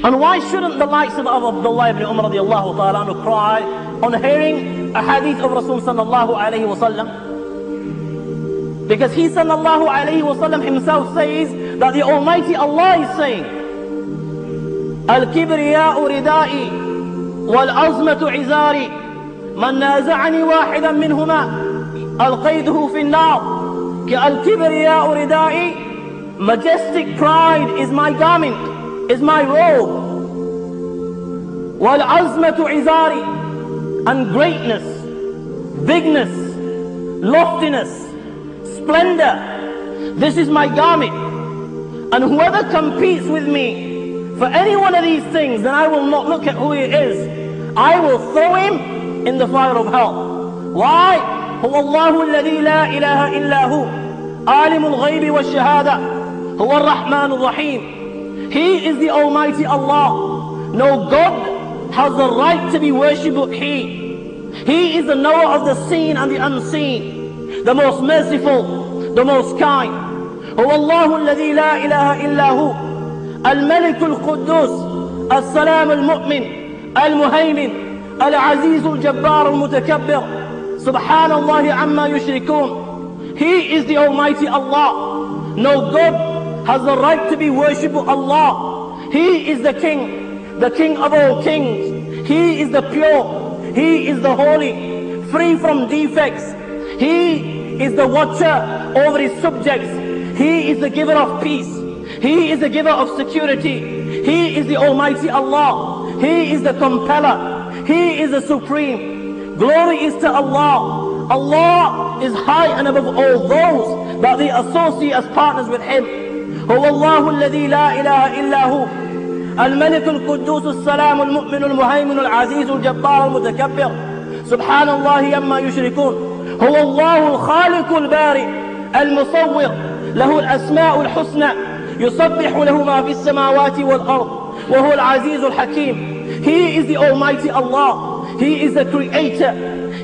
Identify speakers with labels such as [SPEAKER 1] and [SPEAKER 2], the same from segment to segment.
[SPEAKER 1] And why shouldn't the likes of Abdullah ibn Umar radiallahu ta'ala anhu cry on hearing a hadith of Rasul sallallahu alayhi wa sallam? Because he sallallahu alayhi wa sallam himself says that the Almighty Allah is saying, Al-kibriya'u ridai wal-azmatu izari man naza'ani wahidan minhuma alqayduhu fi an-nar. Al-kibriya'u ridai, majestic pride is my garment, is my robe. Wal-azmatu izari, and greatness, bigness, loftiness, splendor, this is my garment. And whoever competes with me for any one of these things, then I will not look at who he is. I will throw him in the fire of hell. Why? هو الله الذي لا إله إلا هو عالم الغيب والشهادة هو الرحمن الرحيم. He is the Almighty Allah. No God has the right to be worshipped but He. He is the knower of the seen and the unseen, the most merciful, the most kind. هو الله الذي لا إله إلا هو الملك القدوس السلام المؤمن المهيمن العزيز الجبار المتكبر سبحان الله عما يشركون. He is the Almighty Allah. No God has the right to be worshipped but Allah. He is the King of all kings. He is the pure, He is the holy, free from defects. He is the watcher over His subjects. He is the giver of peace. He is the giver of security. He is the Almighty Allah. He is the Compeller. He is the Supreme. Glory is to Allah. Allah is high and above all those that they associate as partners with Him. هو الله الذي لا إله إلا هو الملك القدوس السلام المؤمن المهيمن العزيز الجبار المتكبر سبحان الله عما يشركون. هو الله الخالق البارئ المصور له الأسماء الحسنى يسبح له ما في السماوات والأرض وهو العزيز الحكيم. He is the Almighty Allah. He is the Creator.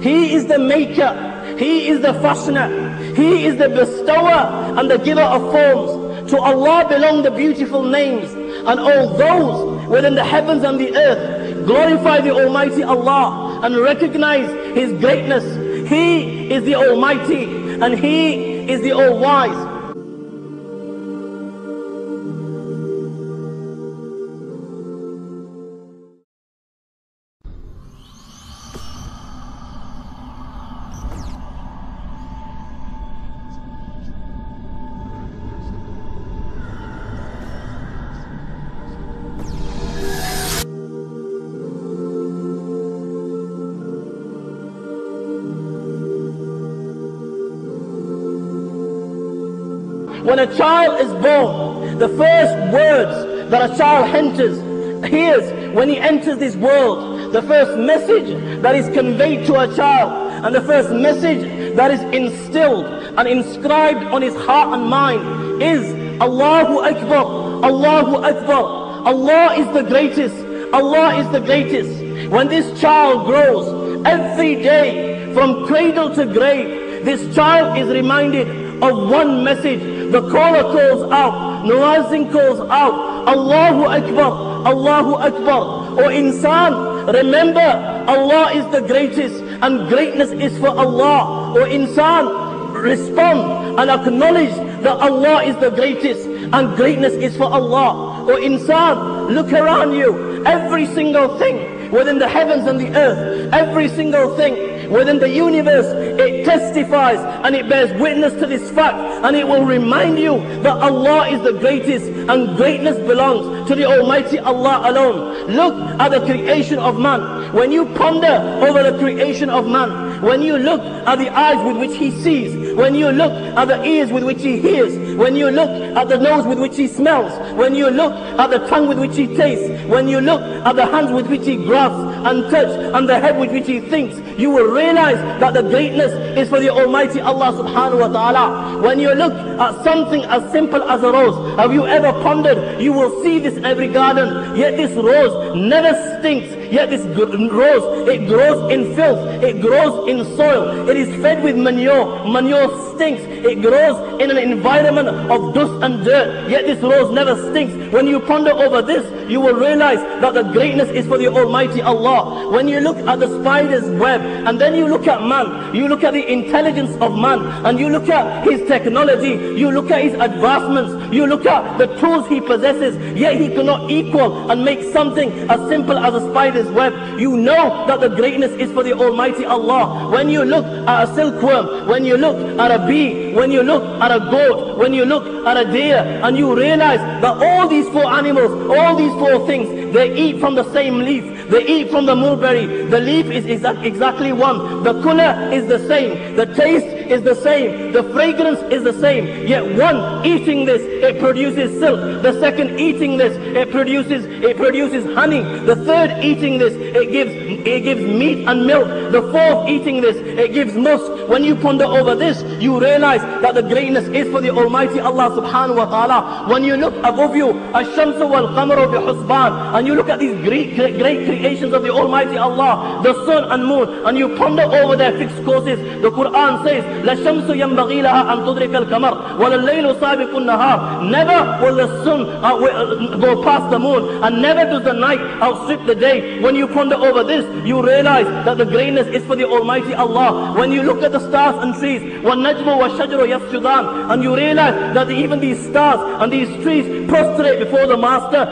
[SPEAKER 1] He is the Maker. He is the Fashioner. He is the Bestower and the Giver of forms. To Allah belong the beautiful names, and all those within the heavens and the earth glorify the Almighty Allah and recognize His greatness. He is the Almighty and He is the All-Wise. When a child is born, the first words that a child hears when he enters this world, the first message that is conveyed to a child, and the first message that is instilled and inscribed on his heart and mind is Allahu Akbar, Allahu Akbar. Allah is the greatest, Allah is the greatest. When this child grows, every day from cradle to grave, this child is reminded of one message. The caller calls out, Nuazin calls out, Allahu Akbar, Allahu Akbar. O insan, remember Allah is the greatest and greatness is for Allah. O insan, respond and acknowledge that Allah is the greatest and greatness is for Allah. O insan, look around you, every single thing within the heavens and the earth, every single thing within the universe, it testifies and it bears witness to this fact, and it will remind you that Allah is the greatest and greatness belongs to the Almighty Allah alone. Look at the creation of man. When you ponder over the creation of man, when you look at the eyes with which he sees, when you look at the ears with which he hears, when you look at the nose with which he smells, when you look at the tongue with which he tastes, when you look at the hands with which he grasps and touch, and the head with which he thinks, you will realize that the greatness is for the Almighty Allah subhanahu wa ta'ala. When you look at something as simple as a rose, have you ever pondered? You will see this in every garden, yet this rose never stinks, yet this rose, it grows in filth, it grows in soil, it is fed with manure stinks. It grows in an environment of dust and dirt, yet this rose never stinks. When you ponder over this, you will realize that the greatness is for the Almighty Allah. When you look at the spider's web, and then you look at man, you look at the intelligence of man, and you look at his technology, you look at his advancements, you look at the tools he possesses, yet he cannot equal and make something as simple as a spider's web. You know that the greatness is for the Almighty Allah. When you look at a silkworm, when you look at a bee, when you look at a goat, when you look at a deer, and you realize that all these four animals, all these four things, they eat from the same leaf, they eat from the mulberry. The leaf is exactly one, the color is the same, the taste is the same, the fragrance is the same, yet one eating this, it produces silk. The second eating this, it produces honey. The third eating this, it gives meat and milk. The fourth eating this, it gives musk. When you ponder over this, you realize that the greatness is for the Almighty Allah subhanahu wa ta'ala. When you look above you, ash-shamsu wal-qamaru bi-husban, and you look at these great creations of the Almighty Allah, the sun and moon, and you ponder over their fixed courses, the Quran says, لَشَمْسُ يَنْبَغِي لَهَا أَن تُدْرِكَ الْقَمَرَ وَلَلَّيْلُ سَابِقُ النَّهَارِ. Never will the sun go past the moon, and never does the night outstrip the day. When you ponder over this, you realize that the greatness is for the Almighty Allah. When you look at the stars and trees, وَالنَّجْمُ وَالشَّجَرُ يَسْجُدَانِ, and you realize that even these stars and these trees prostrate before the Master,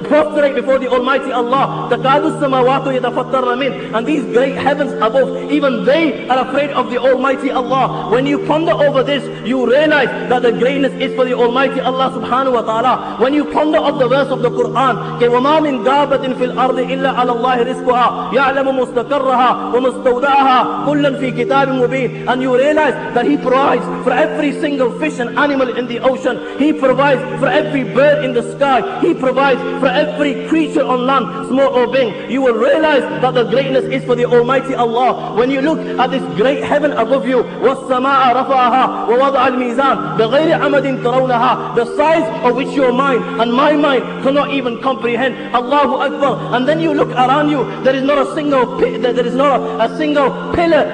[SPEAKER 1] prostrate before the Almighty Allah. تَكَادُ السَّمَاوَاتُ يَتَفَطَّرْنَ مِنْهُ, and these great heavens above, even they are afraid of the Almighty Allah. When you ponder over this, you realize that the greatness is for the Almighty Allah subhanahu wa ta'ala. When you ponder of the verse of the Quran, وَمَا مِنْ دَابَةٍ فِي الْأَرْضِ إِلَّا عَلَى اللَّهِ رِزْقُهَا يَعْلَمُ مُسْتَقَرَّهَا وَمُسْتَوْدَعَهَا كُلًّا فِي كِتَابٍ مُبِينٍ, and you realize that He provides for every single fish and animal in the ocean. He provides for every bird in the sky. He provides for every creature on land, small or big. You will realize that the greatness is for the Almighty Allah. When you look at this great heaven above you, وَالسَّمَاءَ رَفَعَهَا وَوَضَعَ الْمِيزَانَ بِغَيْرِ عَمَدٍ تَرَوْنَهَا, the size of which your mind and my mind cannot even comprehend. Allahu Akbar. And then you look around you, there is not a single pillar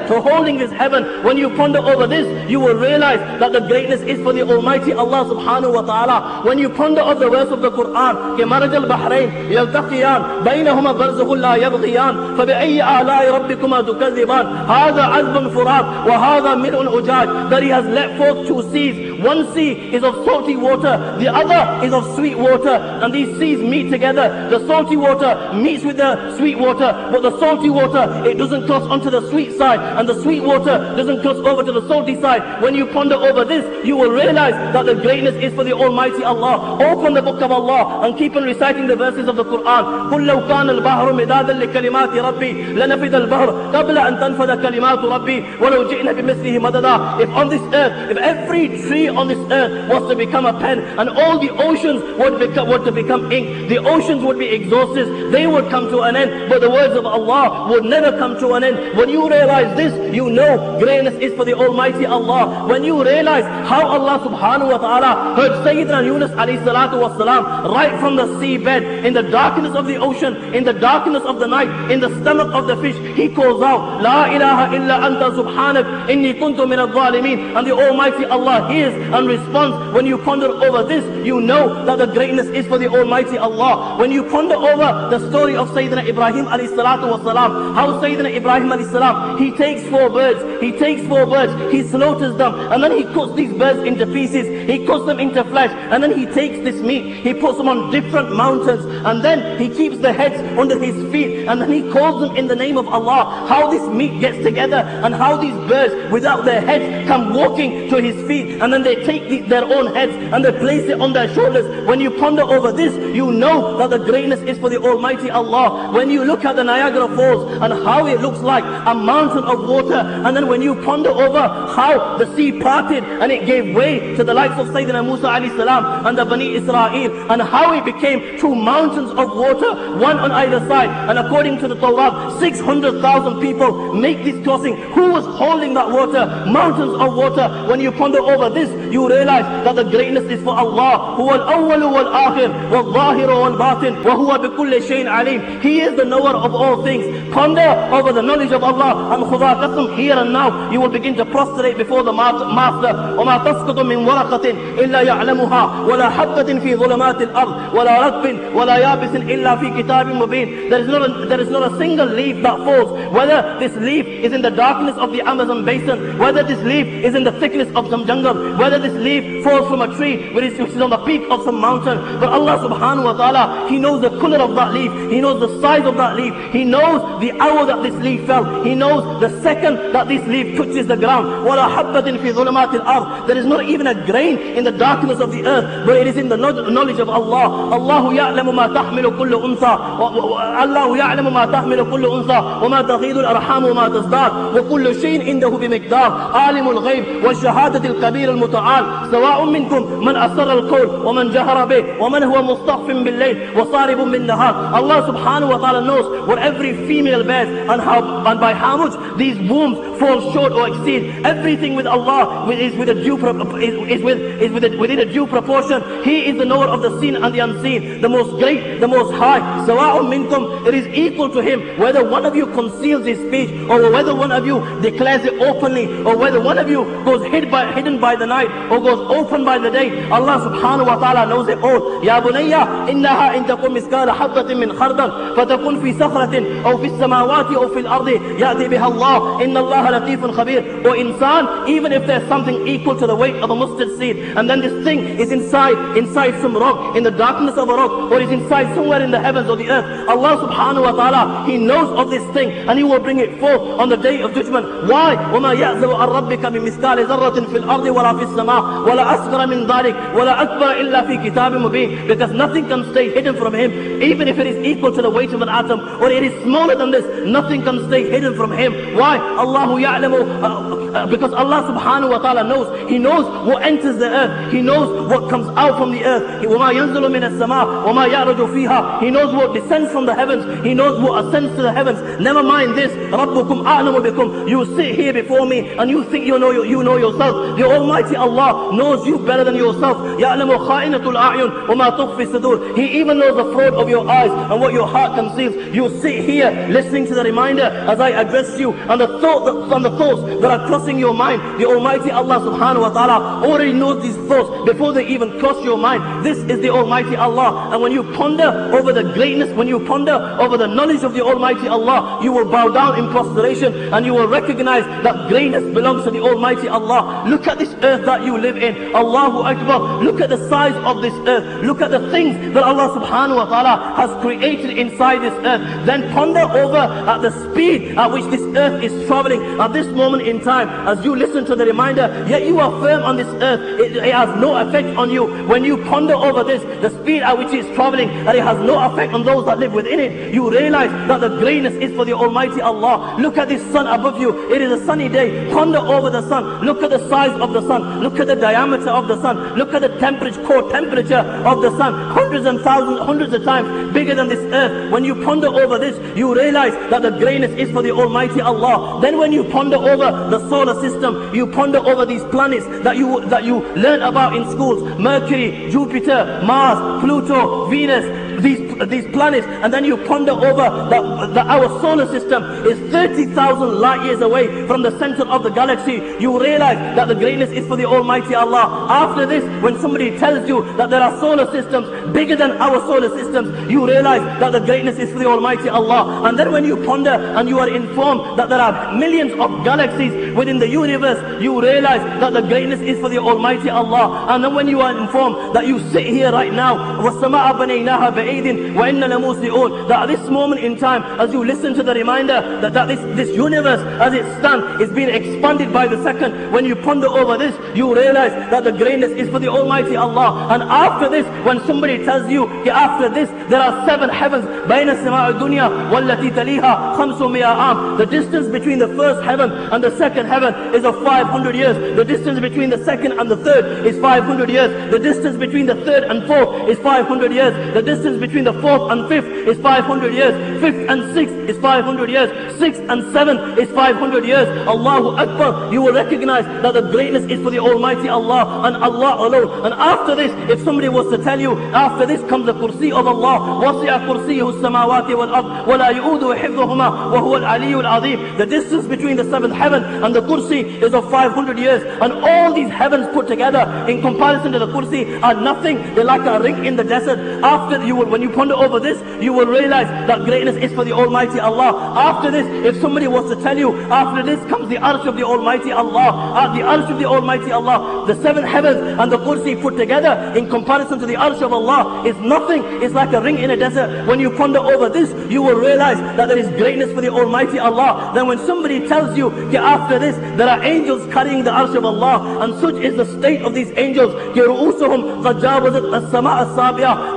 [SPEAKER 1] to holding this heaven. When you ponder over this, you will realize that the greatness is for the Almighty Allah subhanahu wa ta'ala. When you ponder of the verse of the Quran, كَمَرَجَ الْبَحْرَيْنِ يَلْتَقِيَانِ بَيْنَهُمَا بَرْزَخٌ لَا يَبْغِيَانِ فَبِأَيِّ آلَاءِ رَبِّكُمَا تُكَذِّبَانِ هَذَا عَذْبٌ فُرَاتٌ وَهَذَا مِلْءٌ أُجَاجٌ. That He has let forth two seas. One sea is of salty water, the other is of sweet water, and these seas meet together. The salty water meets with the sweet water, but the salty water, it doesn't cross onto the sweet side, and the sweet water doesn't cross over to the salty side. When you ponder over this, you will realize that the greatness is for the Almighty Allah. Open the book of Allah and keep on reciting the verses of the Quran. قُلْ لَوْ كَانَ الْبَحْرُ مِدَادًا لِكَلِمَاتِ رَبِّي لَنَفِدَ الْبَحْرُ قَبْلَ أَن تَنْفَدَ كَلِمَاتُ رَبِّي وَلَوْ جِئْنَا بِمِثْلِهِ مَدَدًا. If on this earth, if every tree on this earth was to become a pen, and all the oceans were to become ink, the oceans would be exhausted, they would come to an end, but the words of Allah would never come to an end. When you realize this, you know greatness is for the Almighty Allah. When you realize how Allah subhanahu wa ta'ala heard Sayyidina Yunus alayhi salatu was salam right from the seabed, in the darkness of the ocean, in the darkness of the night, in the stomach of the fish, he calls out, La ilaha illa anta subhanak inni kuntu min al-zalimin, and the Almighty Allah hears and responds. When you ponder over this, you know that the greatness is for the Almighty Allah. When you ponder over the story of Sayyidina Ibrahim alayhi salatu was salam, how Sayyidina Ibrahim alayhi salam, he takes four birds, he slaughters them, and then he cuts these birds into pieces, he cuts them into flesh, and then he takes this meat, he puts them on different mountains, and then he keeps the heads under his feet, and then he calls them in the name of Allah. How this meat gets together, and how these birds without their heads come walking to his feet, and then they take their own heads and they place it on their shoulders. When you ponder over this, you know that the greatness is for the Almighty Allah. When you look at the Niagara Falls and how it looks like a mountain of water, and then when you ponder over how the sea parted and it gave way to the likes of Sayyidina Musa alayhi salam and the Bani Israel, and how it became two mountains of water, one on either side, and according to the Torah, 600,000 people make this crossing. Who was holding that water? Mountains of water. When you ponder over this, you realize that the greatness is for Allah. هو الأول والآخر والظاهر والباطن وهو بكل شيء عليم. He is the knower of all things. Ponder over the knowledge of Allah, and Khuda qasam, here and now you will begin to prostrate before the Master. وما تسقط من ورقة إلا يعلمها ولا حبة في ظلمات الأرض ولا رطب ولا يابس إلا في كتاب مبين. There is not a single leaf that falls, whether this leaf is in the darkness of the Amazon basin, whether this leaf is in the thickness of some jungle, whether this leaf falls from a tree which is on the peak of some mountain. But Allah subhanahu wa ta'ala, He knows the color of that leaf, He knows the size of that leaf, He knows the hour that this leaf fell, He knows the second that this leaf touches the ground. وَلَا حَبَّةٍ فِي ظُلُمَاتِ الْأَرْضِ. There is not even a grain in the darkness of the earth, but it is in the knowledge of Allah. Allah يعلم ما تحمل كل أنثى الله يعلم ما تحمل كل أنثى وما تغيض الأرحام وما تزداد وكل شيء عنده بمقدار عالم الغيب والشهادة الكبير المتعال سواء منكم من أسر القول ومن جهر به ومن هو مستخف بالليل وصارب بالنهار. Allah subhanahu wa ta'ala knows what every female bears and by how much these wombs fall short or exceed. Everything with Allah is within a due proportion. He is the knower of the seen and the unseen, the most great, the most high. سواء منكم, it is equal to Him whether one of you conceals his speech or whether one of you declares it openly, or whether one of you goes hidden by the night or goes open by the day. Allah subhanahu wa ta'ala knows it all. يا بني إنها إن تكن مثقال حبة من خردل فتكن في صخرة أو في السماوات أو في الأرض يأتي بها الله إن الله لطيف خبير. Or insan, even if there's something equal to the weight of a mustard seed, and then this thing is inside some rock, in the darkness of a rock, or is inside somewhere in the heavens or the earth, Allah subhanahu wa ta'ala, He knows of this thing, and He will bring it forth on the day of judgment. Why? وَمَا يَعْزَبُ عَنْ رَبِّكَ مِنْ مِثْقَالِ ذَرَّةٍ فِي الْأَرْضِ وَلَا فِي السَّمَاءِ وَلَا أَصْغَرَ مِنْ ذَلِكَ وَلَا أَكْبَرَ إِلَّا فِي كِتَابٍ مُبِينٍ. Because nothing can stay hidden from Him, even if it is equal to the weight of an atom, or it is smaller than this, nothing can stay hidden from Him. Why? Allahu ya'lamu, because Allah subhanahu wa ta'ala knows. He knows what enters the earth, He knows what comes out from the earth. وَمَا يَنزِلُ مِنَ السَّمَاءِ وَمَا يَعْرُجُ فِيهَا. He knows what descends from the heavens, He knows what ascends to the heavens. Never mind this, رَبُّكُمْ أَعْلَمُ بِكُمْ. You sit here before me and you think you know yourself. The Almighty Allah knows you better than yourself. يَعْلَمُ خَائِنَةُ الْأَعْيُنِ وَمَا تُخْفِي الصُّدُورِ. He even knows the fraud of your eyes and what your heart conceals. You sit here listening to the reminder as I address you, and the thoughts that are crossing your mind. The Almighty Allah subhanahu wa ta'ala already knows these thoughts before they even cross your mind. This is the Almighty Allah. And when you ponder over the greatness, when you ponder over the knowledge of the Almighty Allah, you will bow down in prostration and you will recognize that greatness belongs to the Almighty Allah. Look at this earth that you live in. Allahu Akbar. Look at the size of this earth. Look at the things that Allah subhanahu wa ta'ala has created inside this earth. Then ponder over at the speed at which this earth is traveling at this moment in time. As you listen to the reminder, yet you are firm on this earth. It has no effect on you. When you ponder over this, the speed at which it is traveling, and it has no effect on those that live within it, you realize that the greatness is for the Almighty Allah. Look at this sun above you. It is a sunny day. Ponder over the sun. Look at the size of the sun. Look at the diameter of the sun. Look at the core temperature of the sun. Hundreds and thousands, hundreds of times bigger than this earth. When you ponder over this, you realize that the greatness is for the Almighty Allah. Then when you ponder over the solar system, you ponder over these planets that you learn about in schools: Mercury, Jupiter, Mars, Pluto, Venus, these planets, and then you ponder over that our solar system is 30,000 light years away from the center of the galaxy. You realize that the greatness is for the Almighty Allah. After this, when somebody tells you that there are solar systems bigger than our solar systems, you realize that the greatness is for the Almighty Allah. And then when you ponder and you are informed that there are millions of galaxies within the universe, you realize that the greatness is for the Almighty Allah. And then when you are informed that you sit here right now, وَالسَّمَاءَ بَنَيْنَاهَا بَأَيْدٍ وَإِنَّا لَمُوسِعُونَ, that at this moment in time, as you listen to the reminder that this universe as it stands is being expanded by the second, when you ponder over this, you realize that the greatness is for the Almighty Allah. And after this, when somebody tells you, after this, there are 7 heavens, بَيْنَ السَّمَاءِ الدُّنْيَا وَالَّتِي تَلِيهَا 500 عام. The distance between the first heaven and the second heaven is of 500 years. The distance between the second and the third is 500 years. The distance between the third and fourth is 500 years. The distance between the fourth and fifth is 500 years. Fifth and sixth is 500 years. Sixth and seventh is 500 years. Allahu Akbar. You will recognize that the greatness is for the Almighty Allah and Allah alone. And after this, if somebody was to tell you, after this comes the kursi of Allah. وَسِعَ كُرْسِيهُ السَّمَاوَاتِ وَالْأَرْضِ وَلَا يُؤُودُهُ حِفْظُهُمَا وَهُوَ الْعَلِيُّ الْعَظِيمُ. The distance between the seventh heaven and the kursi is of 500 years. And all these heavens put together in comparison to the kursi are nothing. They're like a ring in the desert. After you will, when you ponder over this, you will realize that greatness is for the Almighty Allah. After this, if somebody was to tell you, after this comes the arsh of the Almighty Allah, the arsh of the Almighty Allah, the seven heavens and the kursi put together in comparison to the arsh of Allah is nothing. It's like a ring in a desert. When you ponder over this, you will realize that there is greatness for the Almighty Allah. Then when somebody tells you, after this, there are angels carrying the arsh of Allah, and such is the state of these angels.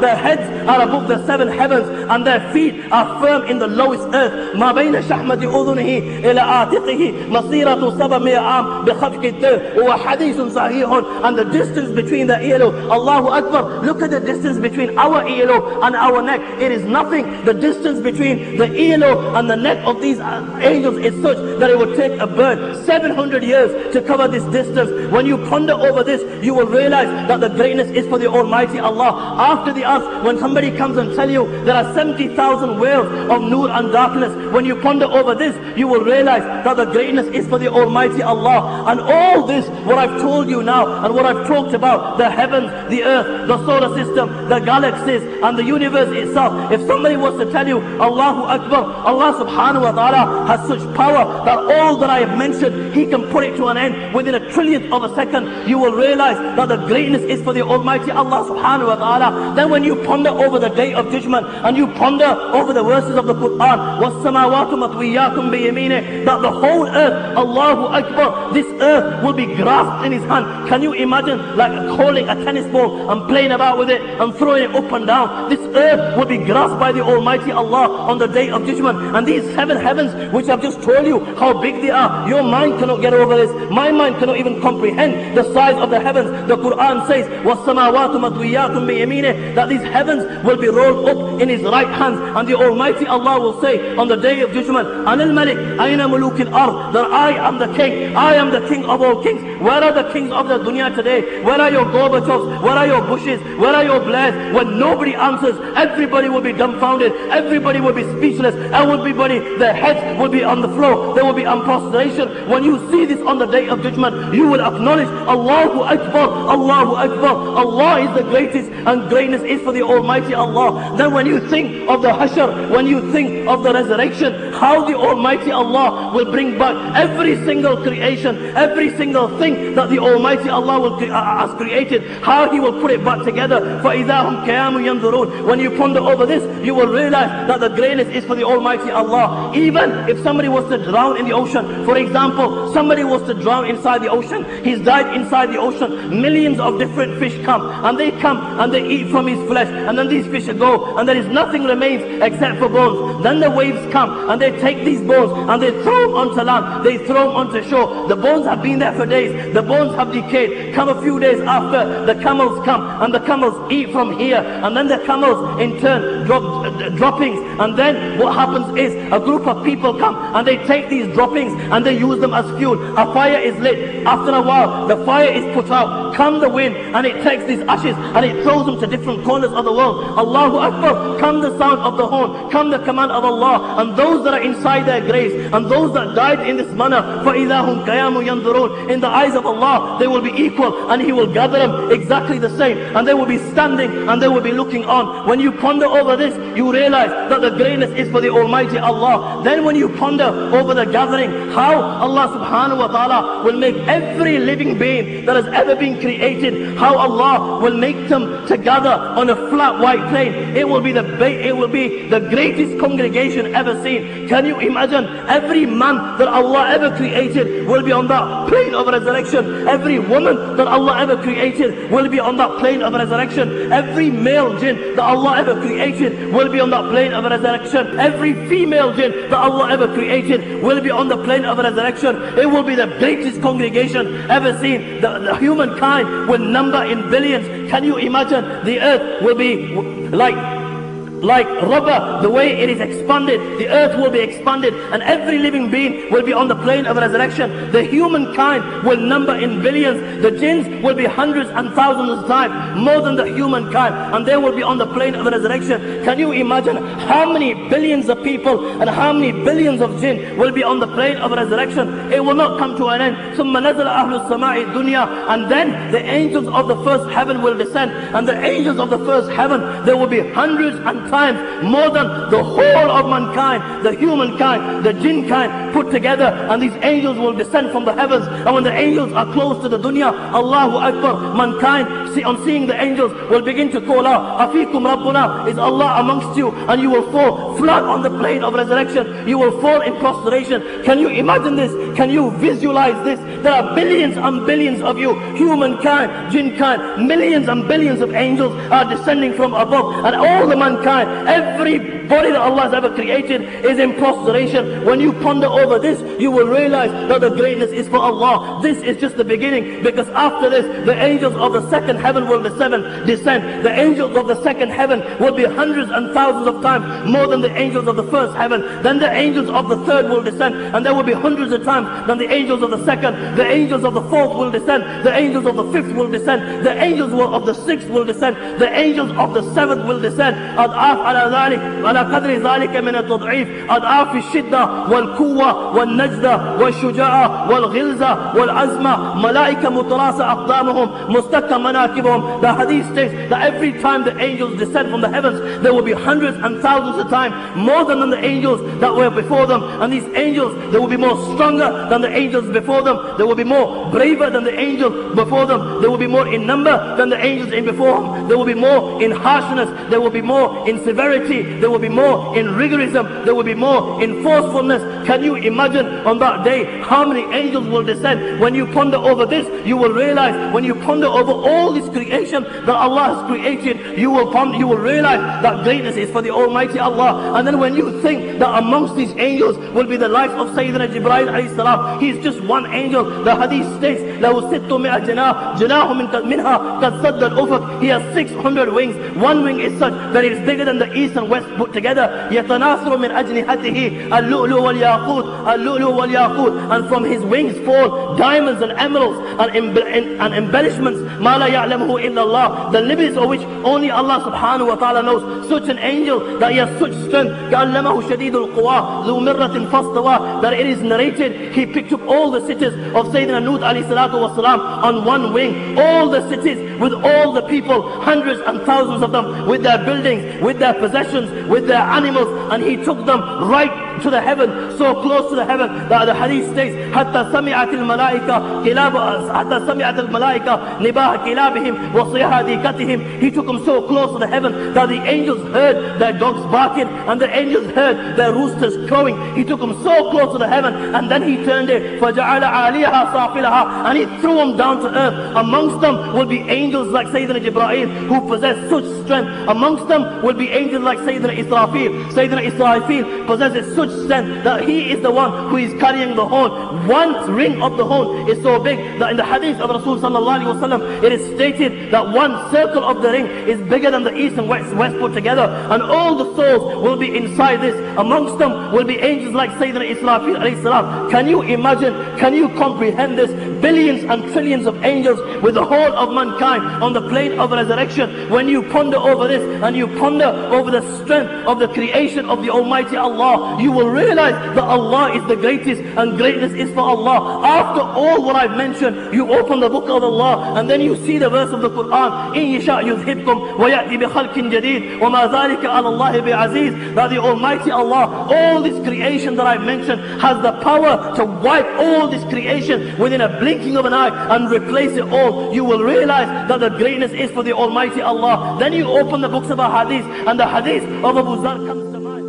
[SPEAKER 1] Their heads are above the seven heavens, and their feet are firm in the lowest earth. ما بين شحمة أذنه إلى عاتقه مسيرة 700 عام بخفق الدر. وحديث صحيح. And the distance between the earlobe, Allahu Akbar, look at the distance between our earlobe and our neck. It is nothing. The distance between the earlobe and the neck of these angels is such that it would take a bird 700 years to cover this distance. When you ponder over this, you will realize that the greatness is for the Almighty Allah. After the arsh, when somebody comes and tell you there are 70,000 wells of nur and darkness, when you ponder over this, you will realize that the greatness is for the Almighty Allah. And all this, what I've told you now, and what I've talked about, the heavens, the earth, the solar system, the galaxies, and the universe itself, if somebody was to tell you, Allahu Akbar, Allah subhanahu wa ta'ala has such power that all that I have mentioned, He can put it to an end within a trillionth of a second, you will realize that the greatness is for the Almighty Allah subhanahu wa ta'ala. Then when you ponder over the day of judgment, and you ponder over the verses of the Quran, وَالسَّمَاوَاتُ مَطْوِيَّاتٌ بِيَمِينِهِ, that the whole earth, Allahu Akbar, this earth will be grasped in His hand. Can you imagine like holding a tennis ball and playing about with it and throwing it up and down? This earth will be grasped by the Almighty Allah on the day of judgment. And these seven heavens, which I've just told you how big they are, your mind cannot get over this. My mind cannot even comprehend the size of the heavens. The Quran says, وَالسَّمَاوَاتُ مَطْوِيَّاتٌ بِيَمِينِهِ, that these heavens will be rolled up in His right hand. And the Almighty Allah will say on the day of judgment, أَنَا الْمَلِكُ أَيْنَ مُلُوكِ الْأَرْضِ, that I am the king, I am the king of all kings. Where are the kings of the dunya today? Where are your Gorbachevs? Where are your Bushes? Where are your Blairs? When nobody answers, everybody will be dumbfounded, everybody will be speechless, everybody, their heads will be on the floor, there will be prostration. When you see this on the day of judgment, you will acknowledge, Allahu Akbar, Allahu Akbar, Allah is the greatest, and greatness is for the Almighty Allah. Then when you think of the Hashr, when you think of the resurrection, how the Almighty Allah will bring back every single creation, every single thing that the Almighty Allah has created, how He will put it back together. فَإِذَا هُمْ قِيَامٌ يَنْظُرُونَ. When you ponder over this, you will realize that the greatness is for the Almighty Allah. Even if somebody was to drown in the ocean, for example, somebody was to drown inside the ocean, he's died inside the ocean, millions of different fish come and they eat from his flesh, and then these fish go, and there is nothing remains except for bones. Then the waves come and they take these bones and they throw them onto land, they throw them onto shore. The bones have been there for days, the bones have decayed. Come a few days after, the camels come and the camels eat from here, and then the camels in turn drop droppings, and then what happens is a group of people come and they take these droppings and they use them as fuel. A fire is lit. After a while, the fire is put out. Come the wind and it takes these ashes and it throws them to different corners of the world. Allahu Akbar. Come the sound of the horn. Come the command of Allah. And those that are inside their graves and those that died in this manner, فَإِذَا هُمْ قِيَامٌ يَنْظُرُونَ, in the eyes of Allah, they will be equal, and He will gather them exactly the same, and they will be standing and they will be looking on. When you ponder over this, you realize that the greatness is for the Almighty Allah. Then when you ponder over the gathering, how Allah subhanahu wa ta'ala will make every living being that has ever been created, how Allah will make them to gather on a flat white plain. It will be the greatest congregation ever seen. Can you imagine? Every man that Allah ever created will be on that plane of resurrection. Every woman that Allah ever created will be on that plane of resurrection. Every male jinn that Allah ever created will be on that plane of resurrection. Every female jinn that Allah ever created will be on the plane of resurrection. It will be the greatest congregation ever seen. The humankind will number in billions. Can you imagine? The earth will be like like rubber, the way it is expanded, the earth will be expanded, and every living being will be on the plane of resurrection. The humankind will number in billions, the jinns will be hundreds and thousands of times more than the humankind, and they will be on the plane of resurrection. Can you imagine how many billions of people and how many billions of jinn will be on the plane of resurrection? It will not come to an end. ثُمَّ نَزَلَ أَهْلُ السَّمَاءِ الدُّنْيَا, and then the angels of the first heaven will descend, and the angels of the first heaven, there will be hundreds and times more than the whole of mankind, the humankind, the jinn kind put together, and these angels will descend from the heavens. And when the angels are close to the dunya, Allahu Akbar, mankind on seeing the angels will begin to call out, Afikum Rabbuna, is Allah amongst you? And you will fall flat on the plane of resurrection. You will fall in prostration. Can you imagine this? Can you visualize this? There are billions and billions of you, humankind, jinn kind, millions and billions of angels are descending from above, and all the mankind, everybody that Allah has ever created is in prostration. When you ponder over this, you will realize that the greatness is for Allah. This is just the beginning, because after this, the angels of the second heaven will descend. The angels of the second heaven will be hundreds and thousands of times more than the angels of the first heaven. Then the angels of the third will descend, and there will be hundreds of times than the angels of the second. The angels of the fourth will descend. The angels of the fifth will descend. The angels of the sixth will descend. The angels of the seventh will descend. أضعاف على ذلك على قدر ذلك من التضعيف، أضعاف الشدة والقوة والنجدة والشجاعة والغلظة والعزمة، ملائكة متراصة أقدامهم مستكة مناكبهم. The hadith states that every time the angels descend from the heavens, there will be hundreds and thousands of times more than the angels that were before them. And these angels, they will be more stronger than the angels before them. They will be more braver than the angels before them. They will be more in number than the angels in before them. They will be more in harshness. They will be more in severity. There will be more in rigorism. There will be more in forcefulness. Can you imagine on that day how many angels will descend? When you ponder over this, you will realize, when you ponder over all this creation that Allah has created, you will realize that greatness is for the Almighty Allah. And then when you think that amongst these angels will be the life of Sayyidina Jibreel alayhi salam, he is just one angel. The hadith states, لَهُ سِتُّ مِئَ جَنَاحٍ جَنَاحٌ مِنْهَا قَدْ سَدَّ الْأُفُقِ. He has 600 wings. One wing is such that it is bigger than the east and west put together. يَتَنَاثُرُ مِنْ أَجْنِحَتِهِ اللُّؤْلُؤُ وَالْيَاقُوتُ اللُّؤْلُؤُ وَالْيَاقُوتُ. And from his wings fall diamonds and emeralds and embellishments. مَا لَا يَعْلَمُهُ إِلَّا اللَّهُ. The limits of which only Allah subhanahu wa ta'ala knows. Such an angel that he has such strength. كَأَلَّمَهُ شَدِيدُ الْقُوَى ذُو مِرَّةٍ فَاسْتَوَى. That it is narrated, he picked up all the cities of Sayyidina Nuh alayhi salatu wasalam on one wing. All the cities with all the people, hundreds and thousands of them, with their buildings, with their possessions, with their animals, and he took them right to the heaven, so close to the heaven that the hadith states, حتى سمعت الملائكة نباح كلابهم وصيحة ديكتهم. He took them so close to the heaven that the angels heard their dogs barking and the angels heard their roosters crowing. He took them so close to the heaven, and then he turned it, فجعل عاليها سافلها, and he threw them down to earth. Amongst them will be angels like Sayyidina Jibreel, who possess such strength. Amongst them will be angels like Sayyidina Israfil. Sayyidina Israfil possesses such strength that he is the one who is carrying the horn. One ring of the horn is so big that in the hadith of Rasul sallallahu alaihi wasallam, it is stated that one circle of the ring is bigger than the east and west put together, and all the souls will be inside this. Amongst them will be angels like Sayyidina Israfil alayhi salam. Can you imagine, can you comprehend this? Billions and trillions of angels with the whole of mankind on the plane of resurrection. When you ponder over this and you ponder over the strength of the creation of the Almighty Allah, you will realize that Allah is the greatest and greatness is for Allah. After all what I've mentioned, you open the book of Allah and then you see the verse of the Quran, إِن يَشَأْ يُذْهِبْكُمْ وَيَأْتِ بِخَلْقٍ جَدِيدٍ وَمَا ذَلِكَ عَلَى اللَّهِ بِعَزِيزٍ. That the Almighty Allah, all this creation that I've mentioned, has the power to wipe all this creation within a blinking of an eye and replace it all. You will realize that the greatness is for the Almighty Allah. Then you open the books of Hadis, and the Hadith of Abu Zar comes to mind.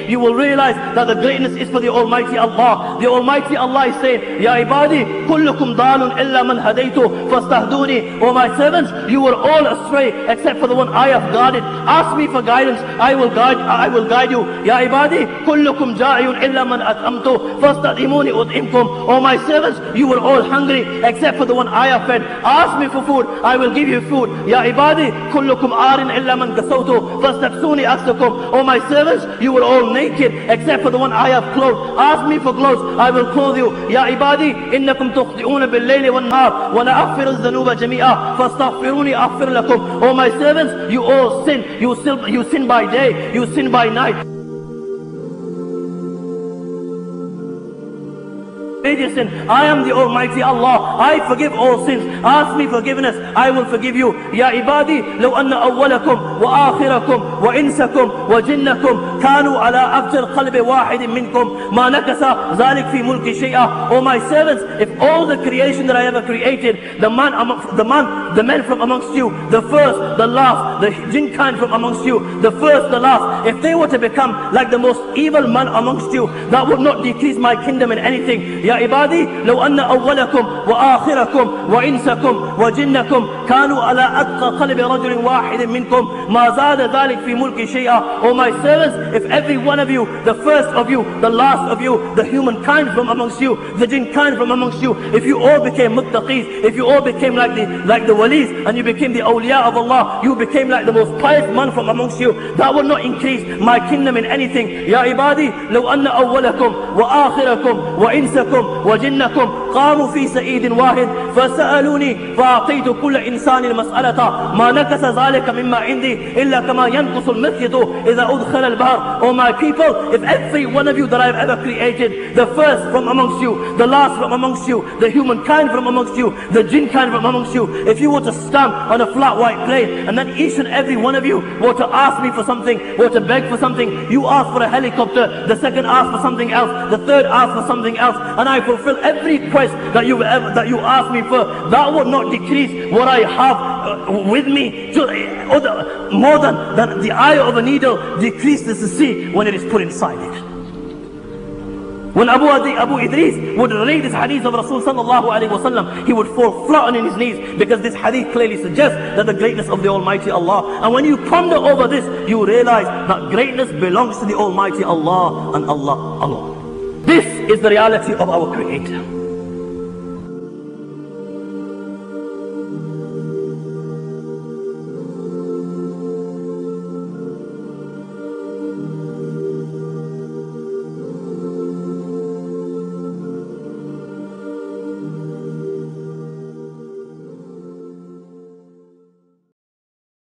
[SPEAKER 1] You will realize that the greatness is for the Almighty Allah. The Almighty Allah is saying, Ya ibadi, kullukum dalun illa man hadaytu fastahduni. O my servants, you were all astray except for the one I have guided. Ask me for guidance, I will guide I will guide you. Ya ibadi, kullukum ja'iyun illa man at'amtu, fasta'imuni ud'imkum. Oh my servants, you were all hungry except for the one I have fed. Ask me for food, I will give you food. Ya ibadi, kullukum arin illa man kasawtu, fastabsuni aksakum. Oh my servants, you were all naked except for the one I have clothed. Ask me for clothes, I will clothe you. Ya ibadi, innakum tukhti'una bil-layli wan-nahar, wa la aghfiru adh-dhunuba jami'a, fastaghfiruni aghfir lakum. Oh my servants, you all sin. You sin by day, you sin by night. I am the Almighty Allah. I forgive all sins. Ask me forgiveness, I will forgive you. Ya ibadi, law anna awwalakum wa akhirakum wa insakum wa jinnakum kanu ala afjar qalbi wahidin minkum ma nakasa zalik fi mulki shay'a. Oh my servants, if all the creation that I ever created, the men from amongst you, the first, the last, the jinn kind from amongst you, the first, the last, if they were to become like the most evil man amongst you, that would not decrease my kingdom in anything. Ya عبادي لو أن أولكم وآخركم وإنسكم وجنكم كانوا على أتقى قلب رجل واحد منكم ما زاد ذلك في ملك شيئا. Oh my servants, if every one of you, the first of you, the last of you, the humankind from amongst you, the jinn kind from amongst you, if you all became muttaqis, if you all became like the walis, and you became the awliya of Allah, you became like the most pious man from amongst you, that will not increase my kingdom in anything. Ya ibadi, لو أن أولكم وآخركم وإنسكم وجنكم قاموا في سعيد واحد فسألوني فأعطيت كل إنسان المسألة ما نكس ذلك مما عندي إلا كما ينقص المخيط إذا أدخل البحر. Oh my people, if every one of you that I have ever created, the first from amongst you, the last from amongst you, the humankind from amongst you, the jinn kind from amongst you, if you were to stand on a flat white plane and then each and every one of you were to ask me for something, were to beg for something, you ask for a helicopter, the second ask for something else, the third ask for something else, and I fulfill every request that you ask me for, that would not decrease what I have with me more than the eye of a needle decreases the sea when it is put inside it. When Abu Idris would read this hadith of Rasul sallallahu alayhi wa sallam, he would fall flat on his knees, because this hadith clearly suggests that the greatness of the Almighty Allah. And when you ponder over this, you realize that greatness belongs to the Almighty Allah and Allah alone. This is the reality of our Creator.